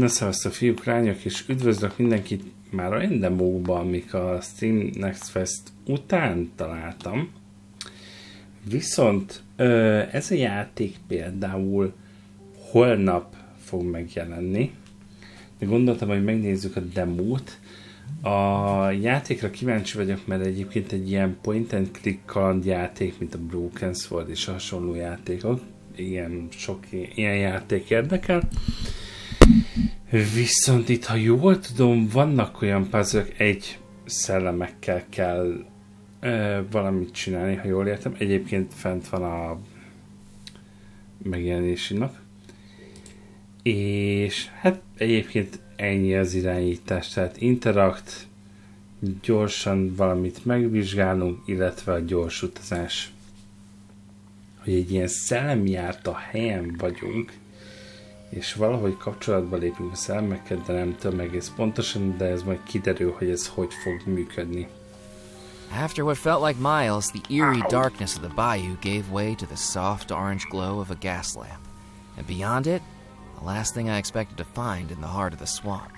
Szevasztok fiúk, lányok, és üdvözlök mindenkit már olyan demókban, amik a Steam Next Fest után találtam. Viszont ez a játék például holnap fog megjelenni. De gondoltam, hogy megnézzük a demót. A játékra kíváncsi vagyok, mert egyébként egy ilyen point and click kalandjáték, mint a Broken Sword és a hasonló játékok. Igen, sok ilyen játék érdekel. Viszont itt, ha jól tudom, vannak olyan puzzle-ök, egy szellemekkel kell valamit csinálni, ha jól értem. Egyébként fent van a megjelenési nap. És hát egyébként ennyi az irányítás, tehát interakt, gyorsan valamit megvizsgálunk, illetve a gyors utazás. Hogy egy ilyen szellemjárta helyen vagyunk, és valahogy kapcsolatba lépünk a szellemekkel, de nem tudom egész pontosan, de ez majd kiderül, hogy ez hogy fog működni. After what felt like miles, the eerie darkness of the bayou gave way to the soft orange glow of a gas lamp. And beyond it, the last thing I expected to find in the heart of the swamp.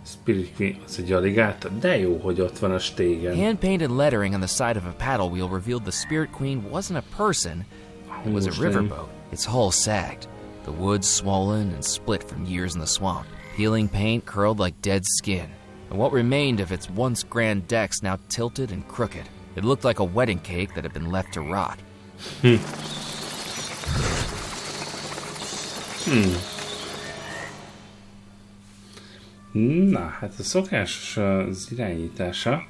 Spirit Queen, az egy aligátor? De jó, hogy ott van a stégen. Hand-painted lettering on the side of a paddle wheel revealed the Spirit Queen wasn't a person, it was a riverboat. Its hull sagged, the wood swollen and split from years in the swamp. Peeling paint curled like dead skin, and what remained of its once grand decks now tilted and crooked. It looked like a wedding cake that had been left to rot. Na, hát a szokásos az irányítása.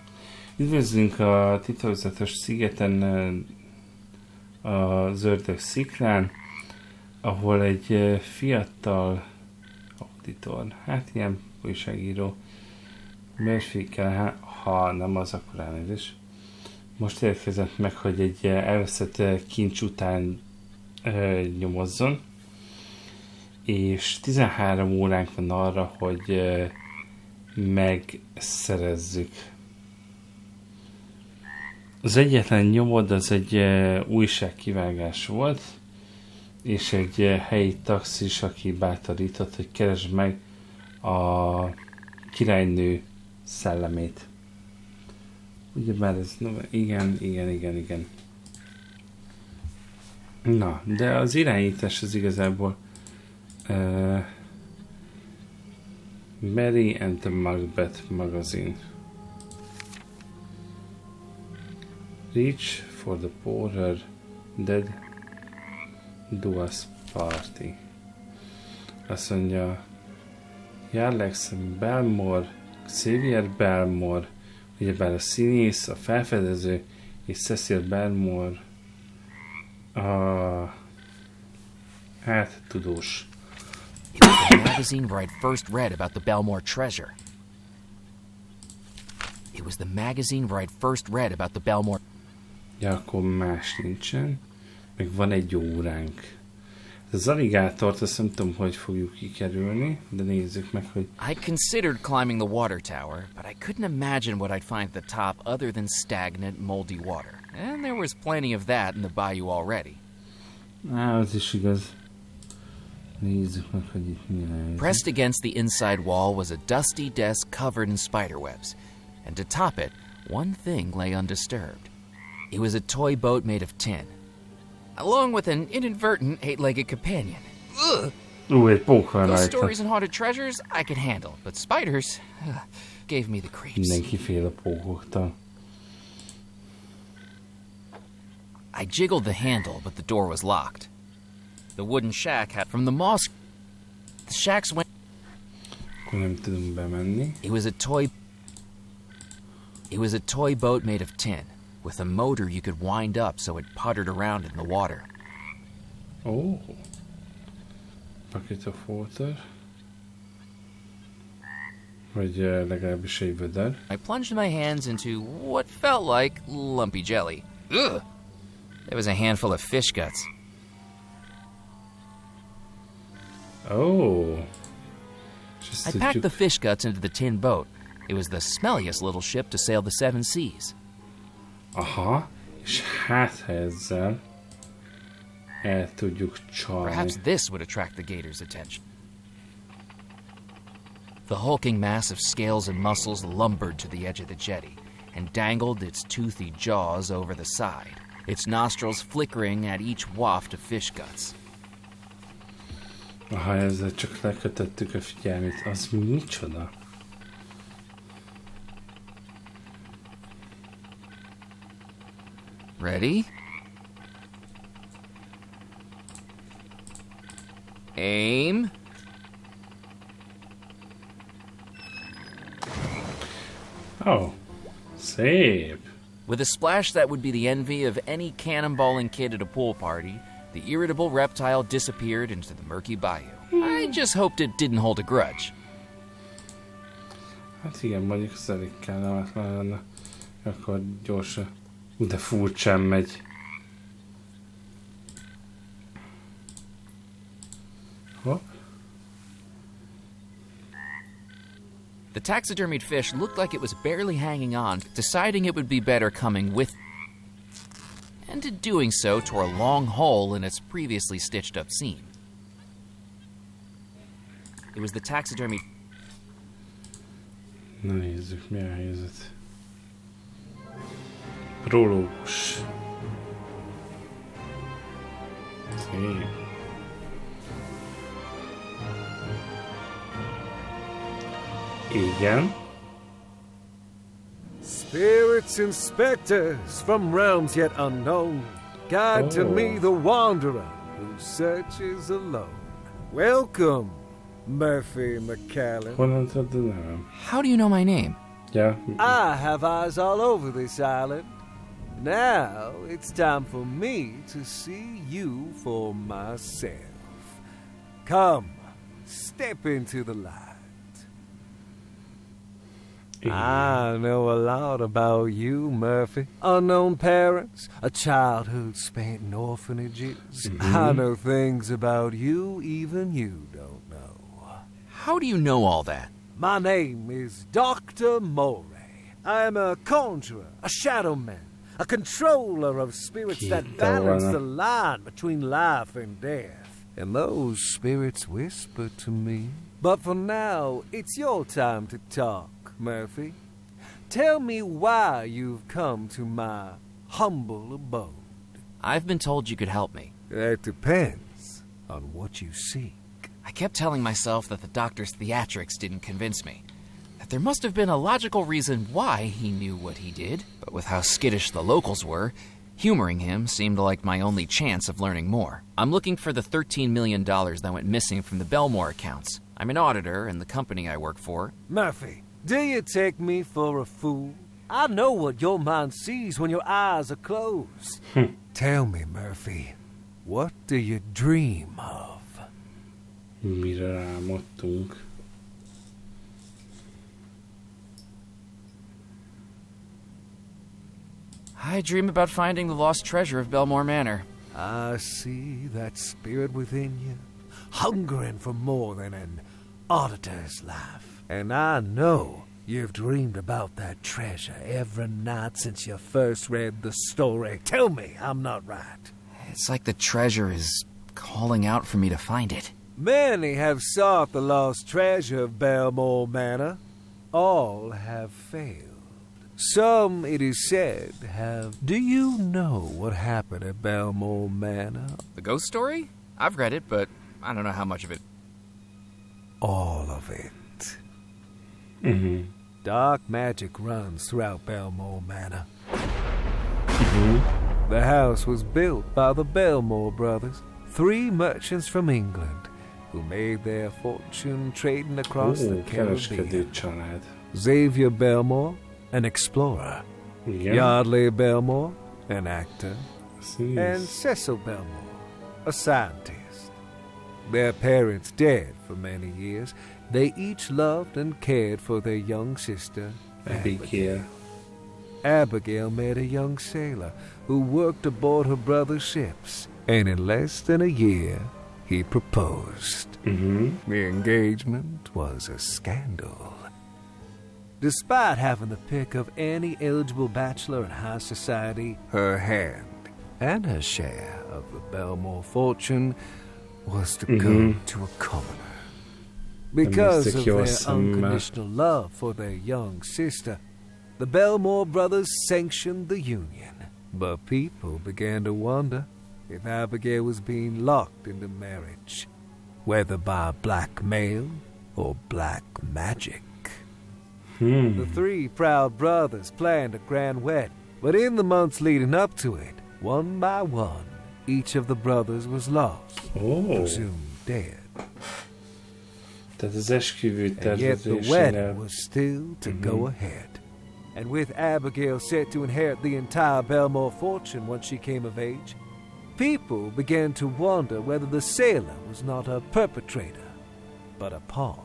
Üdvözlünk a titokzatos szigeten, az ördög sziklán, ahol egy fiatal auditor, hát ilyen újságíró, Murphy kell, ha nem az, akkor elnézést. Most érkezett meg, hogy egy elveszett kincs után nyomozzon, és 13 óránk van arra, hogy megszerezzük. Az egyetlen nyomod az egy újságkivágás volt, és egy helyi taxis, aki bátorított, hogy keresd meg a királynő szellemét. Ugyebár ez... Igen. Na, de az irányítás az igazából Mary and the Macbeth magazine. Reach for the poorer dead duas party. Azt mondja, Alex Belmore, Xavier Belmore, ugyebár a színész, a felfedező, és Cecil Belmore a tudós. It was the magazine where I'd first read about the Belmore treasure. It was the magazine where I'd first read about the Belmore... Ja, akkor más nincsen. Meg van egy óránk. Az aligátort azt nem tudom, hogy fogjuk kikerülni, de nézzük meg, hogy... I considered climbing the water tower, but I couldn't imagine what I'd find at the top other than stagnant, moldy water. And there was plenty of that in the bayou already. Az is igaz. Nézzük meg, hogy itt mi lehet. Pressed against the inside wall was a dusty desk covered in spiderwebs, and to top it, one thing lay undisturbed. It was a toy boat made of tin, along with an inadvertent 8-legged companion. Ugh! Egy pók van Ghost rajta. stories and haunted treasures I could handle, but spiders gave me the creeps. Mindenki fél a pókoktól. I jiggled the handle, but the door was locked. The wooden shack had from the moss. The shacks went. Akkor nem tudunk bemenni. It was a toy boat made of tin, with a motor you could wind up so it puttered around in the water. Oh. Bucket of water. Vagy legalábbis egy vödör. I plunged my hands into what felt like lumpy jelly. Ugh! There was a handful of fish guts. Oh. I packed the fish guts into the tin boat. It was the smelliest little ship to sail the 7 seas. Aha. És hát ezzel el tudjuk csalni. Perhaps this would attract the gator's attention. The hulking mass of scales and muscles lumbered to the edge of the jetty and dangled its toothy jaws over the side, its nostrils flickering at each waft of fish guts. Ha ezzel csak lekötöttük a figyelmét, az micsoda? Ready? Aim. Oh, szép. With a splash that would be the envy of any cannonballing kid at a pool party, the irritable reptile disappeared into the murky bayou. I just hoped it didn't hold a grudge. Hát igen, mondjuk az elég kellemetlen lenne. Akkor gyorsan. De furcsán megy. Hopp. The taxidermied fish looked like it was barely hanging on, deciding it would be better coming with, and in doing so tore a long hole in its previously stitched up seam. It was the taxidermied... Na nézzük, mi a helyzet. Prológus. Szép. Igen. Spirits and specters from realms yet unknown, guide to me the wanderer who searches alone. Welcome, Murphy McCallan. Honnan tudod a nevem? How do you know my name? Ja. I have eyes all over this island. Now it's time for me to see you for myself. Come, step into the light. I know a lot about you, Murphy. Unknown parents, a childhood spent in orphanages. I know things about you even you don't know. How do you know all that? My name is Dr. Moray. I am a conjurer, a shadow man, a controller of spirits that balance the line between life and death. And those spirits whisper to me. But for now, it's your time to talk, Murphy. Tell me why you've come to my humble abode. I've been told you could help me. That depends on what you seek. I kept telling myself that the doctor's theatrics didn't convince me. That there must have been a logical reason why he knew what he did. But with how skittish the locals were, humoring him seemed like my only chance of learning more. I'm looking for the $13 million that went missing from the Belmore accounts. I'm an auditor in the company I work for. Murphy, do you take me for a fool? I know what your mind sees when your eyes are closed. Tell me, Murphy, what do you dream of? Mire rámottunk. I dream about finding the lost treasure of Belmore Manor. I see that spirit within you, hungering for more than an auditor's life. And I know you've dreamed about that treasure every night since you first read the story. Tell me I'm not right. It's like the treasure is calling out for me to find it. Many have sought the lost treasure of Belmore Manor. All have failed. Some, it is said, have... Do you know what happened at Belmore Manor? The ghost story? I've read it, but I don't know how much of it. All of it. Mhm. Dark magic runs throughout Belmore Manor. Mhm. The house was built by the Belmore brothers, 3 merchants from England, who made their fortune trading across the kereskedő Caribbean. család. Xavier Belmore, an explorer. Igen. Yardley Belmore, an actor. Színész. And Cecil Belmore, a scientist. Their parents dead for many years, they each loved and cared for their young sister, Abigail. Abigail met a young sailor who worked aboard her brother's ships, and in less than a year, he proposed. Mhm. The engagement was a scandal. Despite having the pick of any eligible bachelor in high society, her hand and her share of the Belmore fortune was to go to a commoner. Because of their unconditional love for their young sister, the Belmore brothers sanctioned the union. But people began to wonder if Abigail was being locked into marriage, whether by blackmail or black magic. The three proud brothers planned a grand wedding, but in the months leading up to it, one by one, each of the brothers was lost, presumed dead. Tehát az esküvő and yet the wedding was still to go ahead. And with Abigail set to inherit the entire Belmore fortune once she came of age, people began to wonder whether the sailor was not a perpetrator, but a pawn.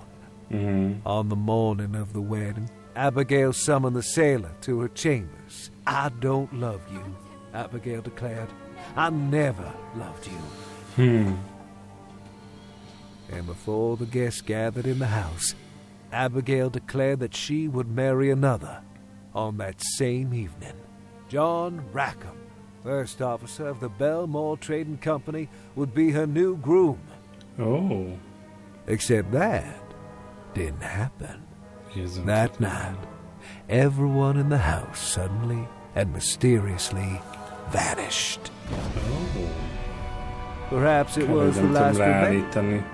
On the morning of the wedding, Abigail summoned the sailor to her chambers. "I don't love you," Abigail declared. "I never loved you." And before the guests gathered in the house, Abigail declared that she would marry another on that same evening. John Rackham, first officer of the Belmore Trading Company, would be her new groom. Except that didn't happen. That night, everyone in the house suddenly and mysteriously vanished. Perhaps it was the last remaining.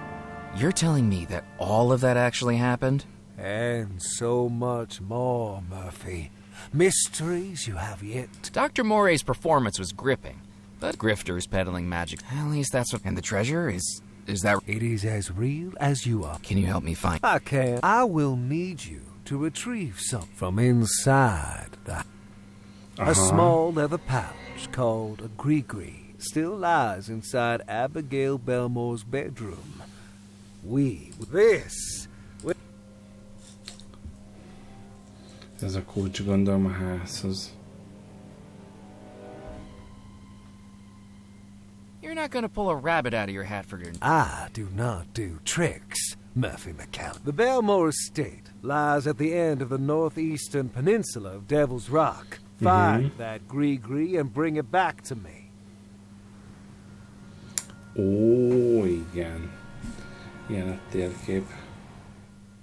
You're telling me that all of that actually happened? And so much more, Murphy. Mysteries you have yet. Dr. Morey's performance was gripping, but grifters peddling magic. At least that's what... And the treasure is that... It is as real as you are. Can you help me find... I can. I will need you to retrieve something from inside the... A small leather pouch called a gree-gree still lies inside Abigail Belmore's bedroom. Ez a kulcs, gondolom, a házhoz. You're not gonna pull a rabbit out of your hat for your... I do not do tricks, Murphy McCallum. The Belmore estate lies at the end of the northeastern peninsula of Devil's Rock. Find that gree-gree and bring it back to me. Igen. Ilyen a térkép.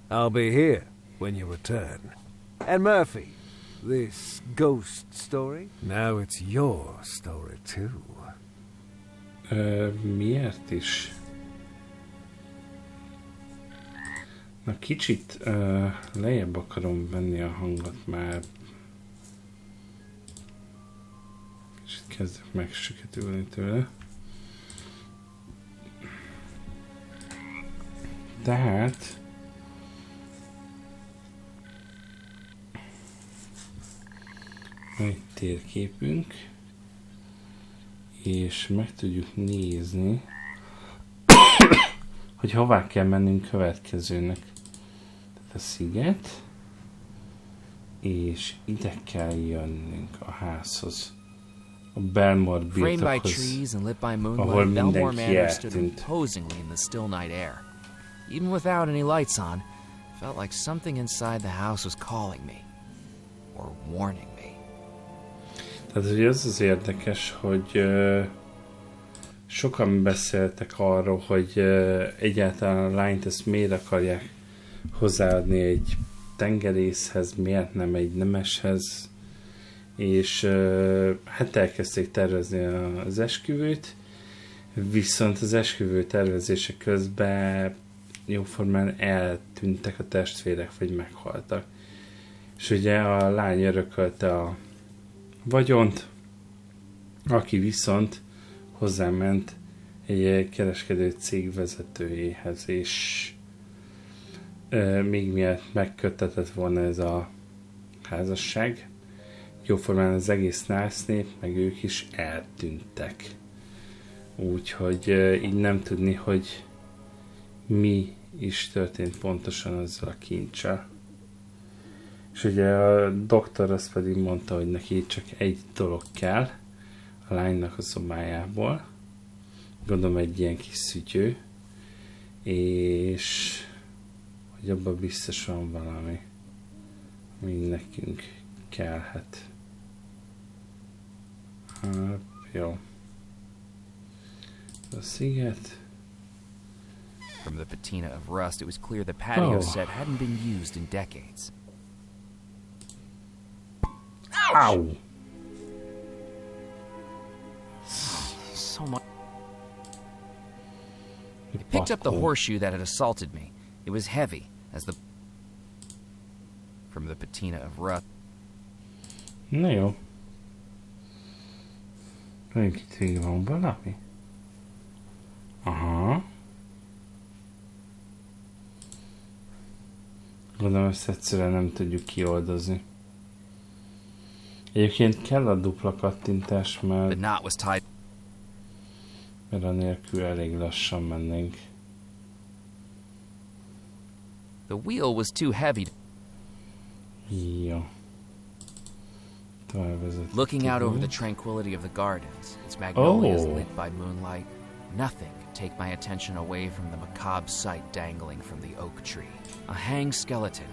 I'll be here when you return. And Murphy, this ghost story, now it's your story too. Miért is? Na, kicsit lejjebb akarom venni a hangot már. Kicsit kezdek megsüketülni tőle. Tehát egy térképünk, és meg tudjuk nézni, hogy hová kell mennünk következőnek. Tehát a sziget, és ide kell jönnünk a házhoz. A Belmore birtokhoz, ahol mindenki eltűnt. Imposingly in the still night air. Even without any lights on, felt like something inside the house was calling me, or warning me. Tehát ugye az érdekes, hogy sokan beszéltek arról, hogy egyáltalán a lányt ezt miért akarják hozzáadni egy tengerészhez, miért nem egy nemeshez, és hát elkezdték tervezni az esküvőt, viszont az esküvő tervezése közben jóformán eltűntek a testvérek, vagy meghaltak. És ugye a lány örökölte a vagyont, aki viszont hozzáment egy kereskedő cég vezetőjéhez, és még miatt megköttetett volna ez a házasság, jóformán az egész násznép, meg ők is eltűntek. Úgyhogy így nem tudni, hogy mi is történt pontosan azzal a kincsel. És ugye a doktor azt pedig mondta, hogy neki csak egy dolog kell a lánynak a szobájából. Gondolom egy ilyen kis szütyő. És hogy abban biztos van valami, ami nekünk kellhet. Hát, jó. A sziget. From the patina of rust, it was clear the patio set hadn't been used in decades. Ow! So much. I picked up the horseshoe that had assaulted me. It was heavy, as the... From the patina of rust. Na jó. Mondjuk itt végig van valami. Aha. Gondolom, ezt egyszerűen nem tudjuk kioldozni. Egyébként kell a dupla kattintás, mert anélkül elég lassan mennénk. The wheel was too heavy. Jó. Looking out over the tranquility of the gardens, its magnolias lit by moonlight, nothing could take my attention away from the macabre sight dangling from the oak tree. A hanged skeleton,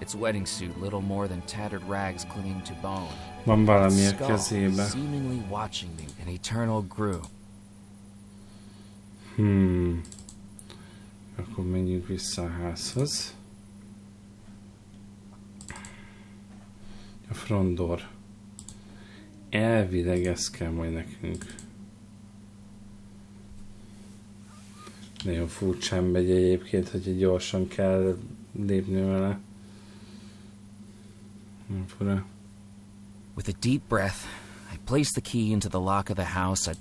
its wedding suit little more than tattered rags clinging to bone. Van valami a Skull kezébe. seemingly watching me in eternal groove. Akkor menjünk vissza a házhoz. A front door. Elvileg ez kell majd nekünk. Nagyon furcsán megy egyébként, hogy gyorsan kell lépni vele. Fura. With a deep breath, I placed the key into the lock of the house.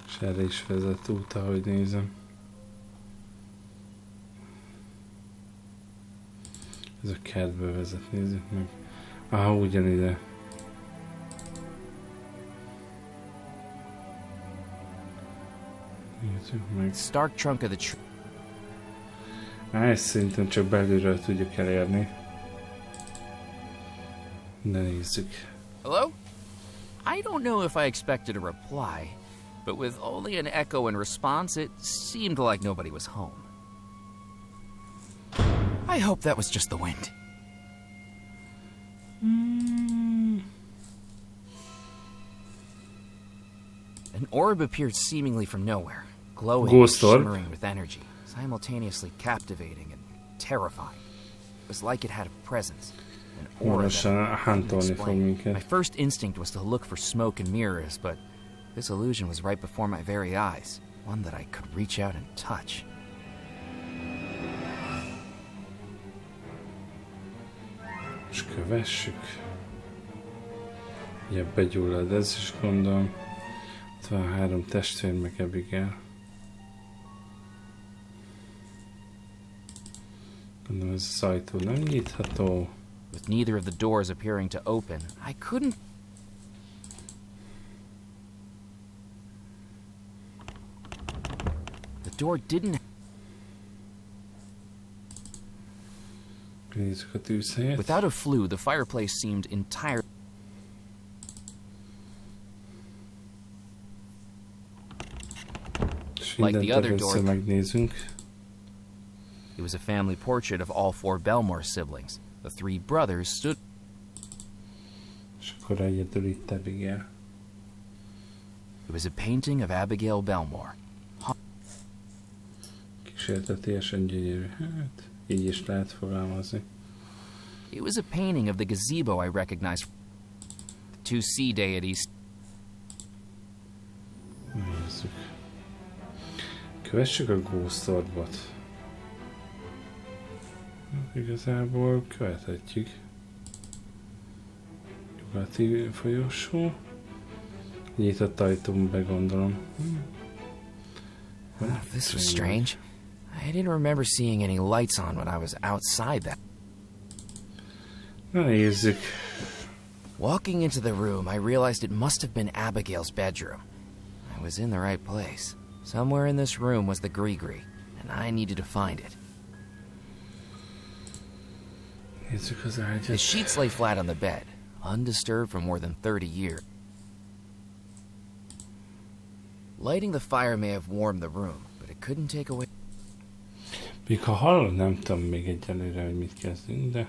És erre is vezet út, ahogy nézem. Ez a kertbe vezet, nézzük meg. Aha, ugyanide. Nézzük meg. Stark trunk of the tree. Ezt szerintem csak belülről tudjuk elérni. De nézzük. Hello? I don't know if I expected a reply, but with only an echo in response, it seemed like nobody was home. I hope that was just the wind. An orb appeared seemingly from nowhere, glowing and shimmering with energy, simultaneously captivating and terrifying. It was like it had a presence, an aura that I couldn't explain. My first instinct was to look for smoke and mirrors, but this illusion was right before my very eyes, one that I could reach out and touch. És kövessük. Ugye begyullad ez is, gondolom. Ott van 3 testvér, meg Abigail. Gondolom ez az ajtó nem nyitható. With neither of the doors appearing to open, I couldn't... The door didn't... Nézzük a tűzhelyet. Without a flue, the fireplace seemed entire. Like the other door, megnézünk. It was a family portrait of all 4 Belmore siblings. The 3 brothers stood. És akkor egyedül itt Abigail. It was a painting of Abigail Belmore. Kísértetésen gyönyörű. Hát, így is lehet fogalmazni. It was a painting of the gazebo I recognized. The 2 sea deities. Nézzük. Kövessük a Ghost Orbot. Igazából követhetjük. Nyugati folyosó. Nyitott ajtón begondolom. This was strange. I didn't remember seeing any lights on when I was outside that. Na nézzük. Walking into the room, I realized it must have been Abigail's bedroom. I was in the right place. Somewhere in this room was the Gree-Gree, and I needed to find it. Nézzük az ágyat. The sheets lay flat on the bed, undisturbed for more than 30 years. Lighting the fire may have warmed the room, but it couldn't take away... Még ha hallom, nem tudom még egyelőre, hogy mit kezdünk, de...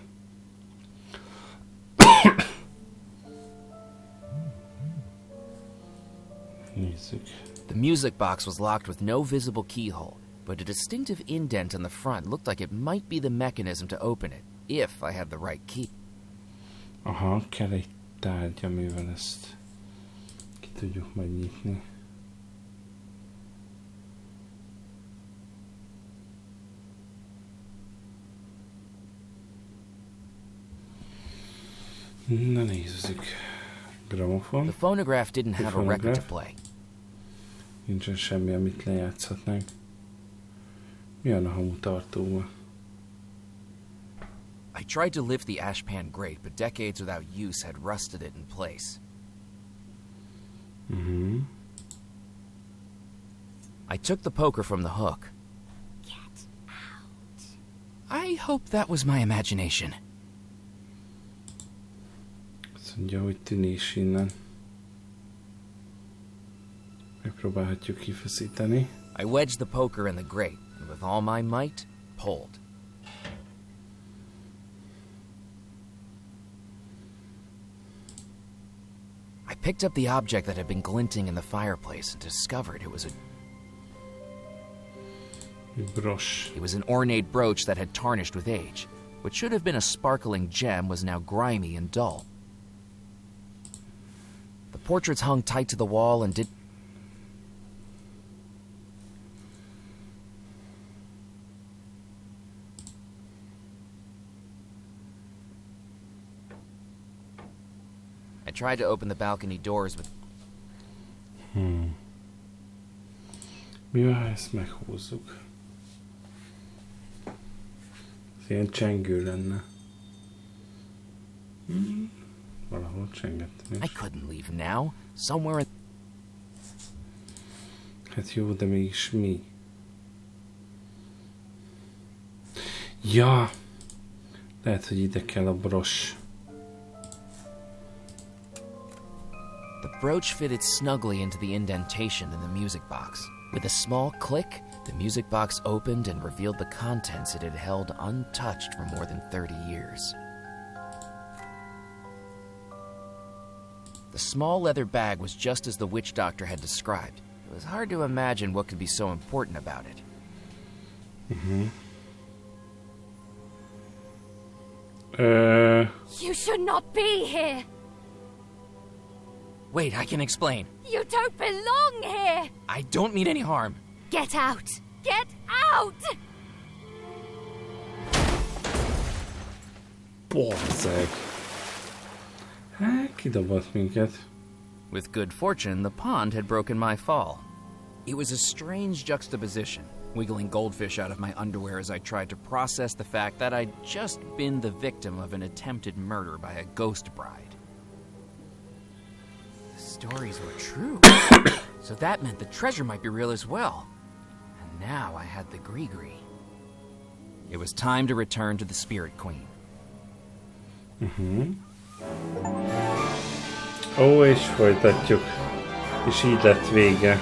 Nézzük. The music box was locked with no visible keyhole, but a distinctive indent on the front looked like it might be the mechanism to open it, if I had the right key. Aha, kell egy tárgy, amivel ezt ki tudjuk majd nyitni. Na nézzük. Gramofon. The phonograph didn't have a record to play. Nincsen semmi, amit lejátszhatnánk. Mi van a hamutartóban? I tried to lift the ashpan grate, but decades without use had rusted it in place. I took the poker from the hook. Get out. I hope that was my imagination. Azt mondja, hogy tűnés innen. Megpróbálhatjuk kifeszíteni. I wedged the poker in the grate, and with all my might, pulled. I picked up the object that had been glinting in the fireplace and discovered it was Broche. It was an ornate brooch that had tarnished with age. What should have been a sparkling gem was now grimy and dull. The portraits hung tight to the wall and I tried to open the balcony doors with... Mi van, ha ezt meghúzzuk? Ez ilyen csengő lenne. Valahol csengettem I is. couldn't leave now. Somewhere... Hát jó, de mégis mi? Ja! Lehet, hogy ide kell a broche. The brooch fitted snugly into the indentation in the music box. With a small click, the music box opened and revealed the contents it had held untouched for more than 30 years. The small leather bag was just as the witch doctor had described. It was hard to imagine what could be so important about it. You should not be here. Wait, I can explain. You don't belong here. I don't mean any harm. Get out. Get out. Borzeg. Hát, kidobott minket. With good fortune, the pond had broken my fall. It was a strange juxtaposition, wiggling goldfish out of my underwear as I tried to process the fact that I'd just been the victim of an attempted murder by a ghost bride. The stories were true. So that meant the treasure might be real as well. And now I had the gree-gree. It was time to return to the Spirit Queen. Ó, és folytatjuk. És így lett vége.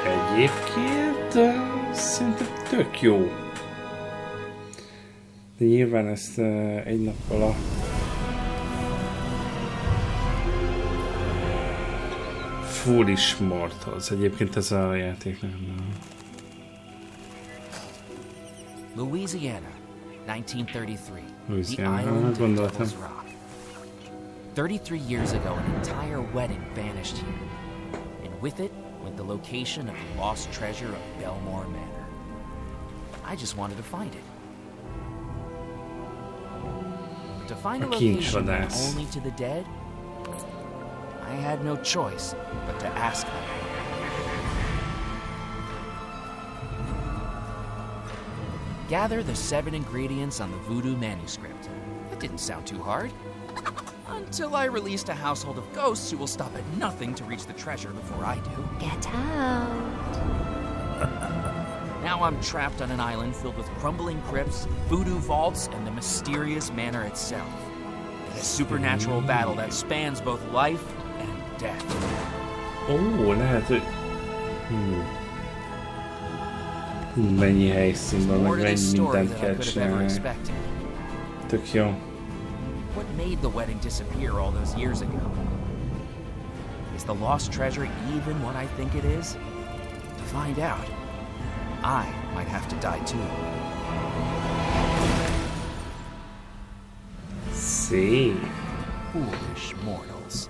Egyébként szerintem tök jó. De nyilván ezt egy nappal a Foolish Mortals. Egyébként ez a játék nem. Louisiana, 1933. Louisiana, The island of gondoltam. Devil's Rock. 33 years ago, an entire wedding vanished here. And with it went the location of the lost treasure of Belmore Manor. I just wanted to find it. To find a location known only to the dead, I had no choice but to ask them. Gather the 7 ingredients on the voodoo manuscript. That didn't sound too hard. Until I released a household of ghosts who will stop at nothing to reach the treasure before I do. Get out. Now I'm trapped on an island filled with crumbling crypts, voodoo vaults, and the mysterious manor itself. A supernatural battle that spans both life and death. Ó, lehet, hogy... Mennyi helyszín van, meg mennyi mindent kell csinálni. Tök jó. What made the wedding disappear all those years ago? Is the lost treasure even what I think it is? To find out, I might have to die too. Szép. Foolish mortals.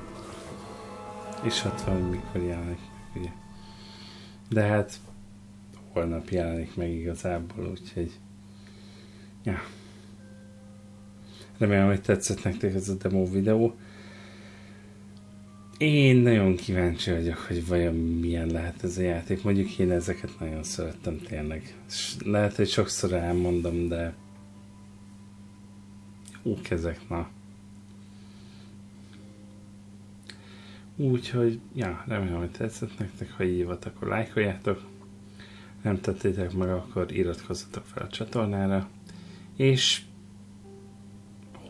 És ott van, mikor jelenik meg, ugye. De hát holnap jelenik meg igazából, úgyhogy ja. Remélem, hogy tetszett nektek ez a demo videó. Én nagyon kíváncsi vagyok, hogy vajon milyen lehet ez a játék. Mondjuk én ezeket nagyon szerettem tényleg. És lehet, hogy sokszor elmondom, de jók ezek, na. Úgyhogy, ja, remélem, hogy tetszett nektek, ha így volt, akkor lájkoljátok. Nem tettétek meg, akkor iratkozzatok fel a csatornára. És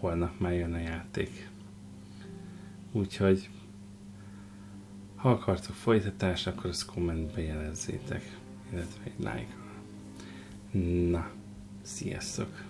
holnap már jön a játék. Úgyhogy ha akartok folytatást, akkor azt kommentbe jelezzétek, illetve egy like. Na, sziasztok!